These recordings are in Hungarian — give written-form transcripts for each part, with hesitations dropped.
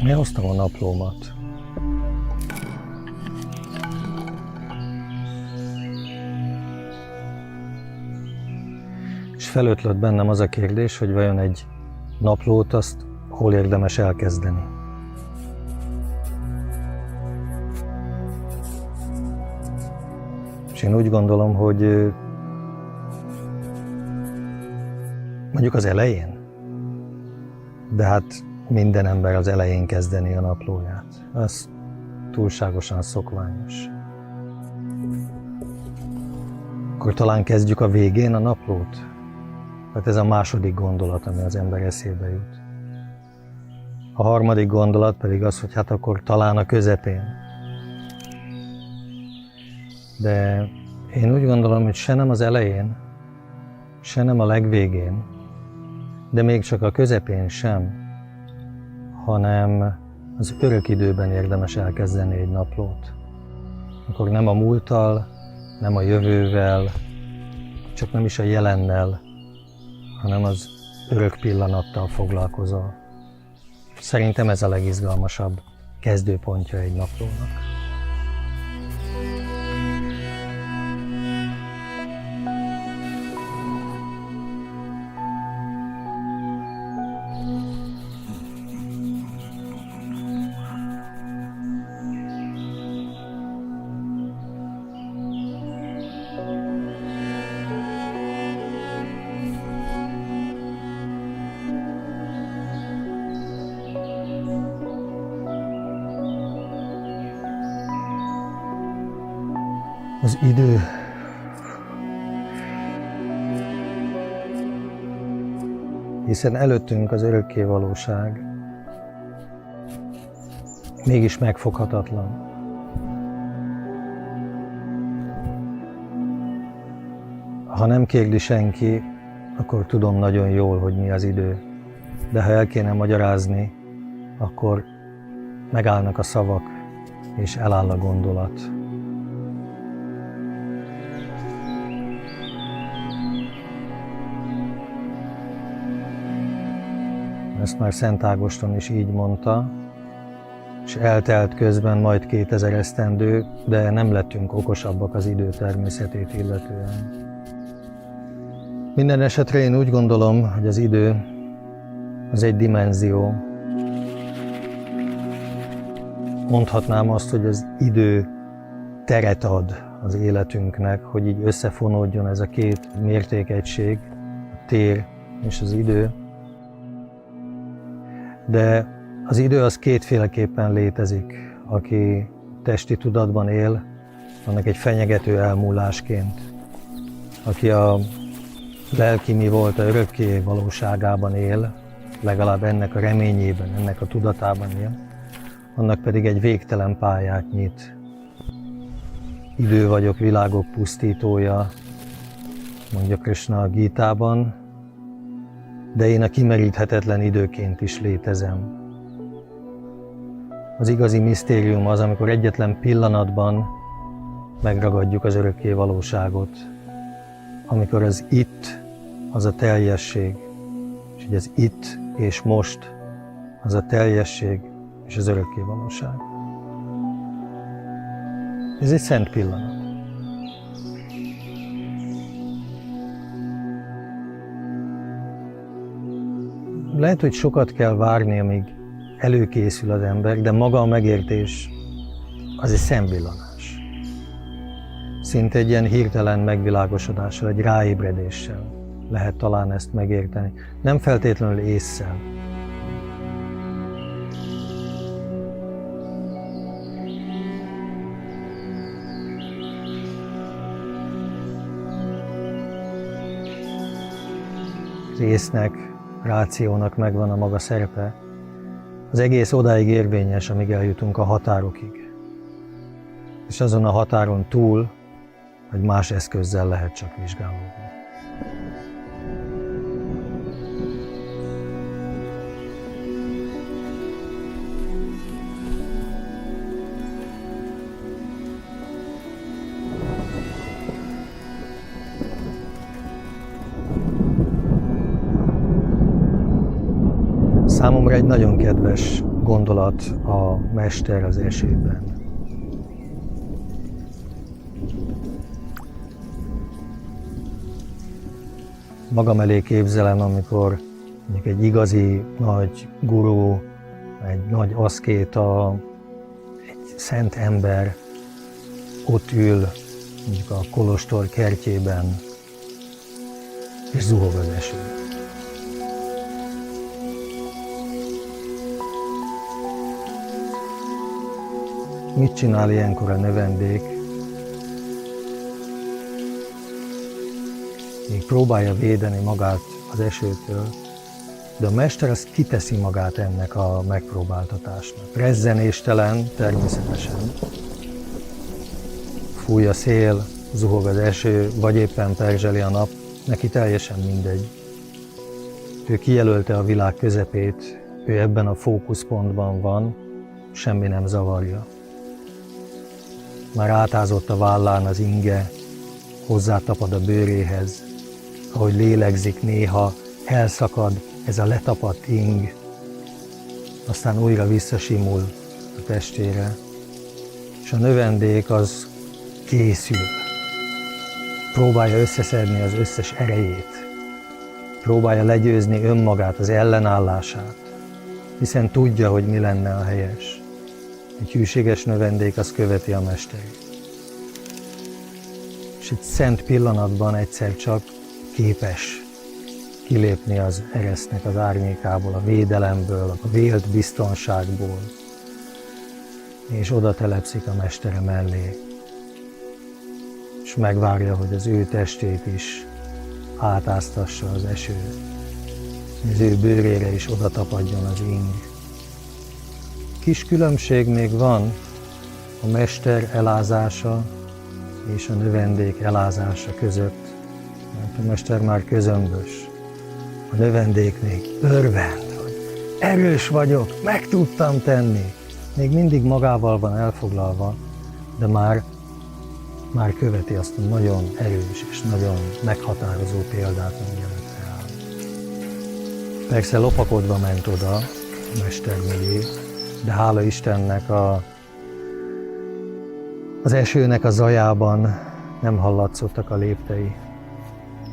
Elhoztam a naplómat. És felötlött bennem az a kérdés, hogy vajon egy naplót azt hol érdemes elkezdeni. És én úgy gondolom, hogy mondjuk az elején, de hát minden ember az elején kezdeni a naplóját. Az túlságosan szokványos. Akkor talán kezdjük a végén a naplót? Hát ez a második gondolat, ami az ember eszébe jut. A harmadik gondolat pedig az, hogy hát akkor talán a közepén. De én úgy gondolom, hogy se nem az elején, se nem a legvégén, de még csak a közepén sem, hanem az örök időben érdemes elkezdeni egy naplót. Akkor nem a múlttal, nem a jövővel, csak nem is a jelennel, hanem az örök pillanattal foglalkozol. Szerintem ez a legizgalmasabb kezdőpontja egy naplónak. Az idő hiszen előttünk az örökké valóság, mégis megfoghatatlan. Ha nem kérdi senki, akkor tudom nagyon jól, hogy mi az idő. De ha el kéne magyarázni, akkor megállnak a szavak, és eláll a gondolat. Ezt már Szent Ágoston is így mondta, és eltelt közben majd 2000 esztendő, de nem lettünk okosabbak az idő természetét illetően. Minden esetre én úgy gondolom, hogy az idő az egy dimenzió. Mondhatnám azt, hogy az idő teret ad az életünknek, hogy így összefonódjon ez a két mértékegység, a tér és az idő. De az idő az kétféleképpen létezik. Aki testi tudatban él, annak egy fenyegető elmúlásként. Aki a lelki mi volt, a örökké valóságában él, legalább ennek a reményében, ennek a tudatában él, annak pedig egy végtelen pályát nyit. Idő vagyok, világok pusztítója, mondja Krishna a Gítában, de én a kimeríthetetlen időként is létezem. Az igazi misztérium az, amikor egyetlen pillanatban megragadjuk az örökké valóságot, amikor az itt az a teljesség, és hogy az itt és most az a teljesség és az örökké valóság. Ez egy szent pillanat. Lehet, hogy sokat kell várni, amíg előkészül az ember, de maga a megértés az egy szemvillanás. Szinte egy ilyen hirtelen megvilágosodással, egy ráébredéssel lehet talán ezt megérteni. Nem feltétlenül ésszel. Az észnek, rációnak megvan a maga szerepe. Az egész odáig érvényes, amíg eljutunk a határokig. És azon a határon túl, hogy más eszközzel lehet csak vizsgálódni. Számomra egy nagyon kedves gondolat a mester az esőben. Magam elé képzelem, amikor mondjuk egy igazi nagy gurú, egy nagy aszkéta, egy szent ember ott ül mondjuk a kolostor kertjében, és zuhog az eső. Mit csinál ilyenkor a növendék? Még próbálja védeni magát az esőtől, de a mester az kiteszi magát ennek a megpróbáltatásnak. Rezzenéstelen természetesen. Fúj a szél, zuhog az eső, vagy éppen perzseli a nap, neki teljesen mindegy. Ő kijelölte a világ közepét, ő ebben a fókuszpontban van, semmi nem zavarja. Már átázott a vállán az inge, hozzátapad a bőréhez, ahogy lélegzik néha, elszakad ez a letapadt ing, aztán újra visszasimul a testére, és a növendék az készül. Próbálja összeszedni az összes erejét, próbálja legyőzni önmagát, az ellenállását, hiszen tudja, hogy mi lenne a helyes. Egy hűséges növendék az követi a mesterét. És egy szent pillanatban egyszer csak képes kilépni az eresznek az árnyékából, a védelemből, a vélt biztonságból, és oda telepszik a mestere mellé, és megvárja, hogy az ő testét is átáztassa az eső, az ő bőrére is oda tapadjon az ing. Kis különbség még van a mester elázása és a növendék elázása között, mert a mester már közömbös. A növendék még örvend, hogy erős vagyok, meg tudtam tenni. Még mindig magával van elfoglalva, de már követi azt a nagyon erős és nagyon meghatározó példát, ami előtte áll. Persze lopakodva ment oda a mester mögé, de hála Istennek az esőnek a zajában nem hallatszottak a léptei,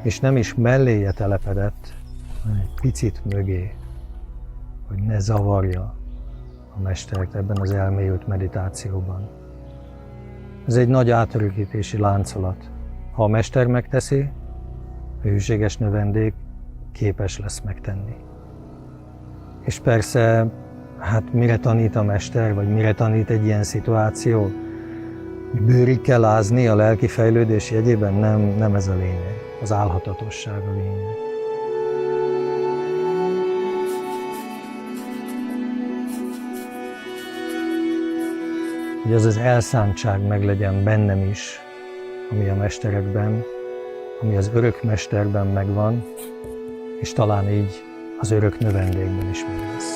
és nem is melléje telepedett, hanem egy picit mögé, hogy ne zavarja a mestert ebben az elmélyült meditációban. Ez egy nagy átörökítési láncolat. Ha a mester megteszi, a hűséges növendék képes lesz megtenni. És persze, hát mire tanít a mester, vagy mire tanít egy ilyen szituáció? Bőrig kell ázni a lelki fejlődés jegyében? Nem ez a lényeg. Az álhatatosság a lényeg. Hogy az az elszántság meglegyen bennem is, ami a mesterekben, ami az örök mesterben megvan, és talán így az örök növendékben is meg lesz.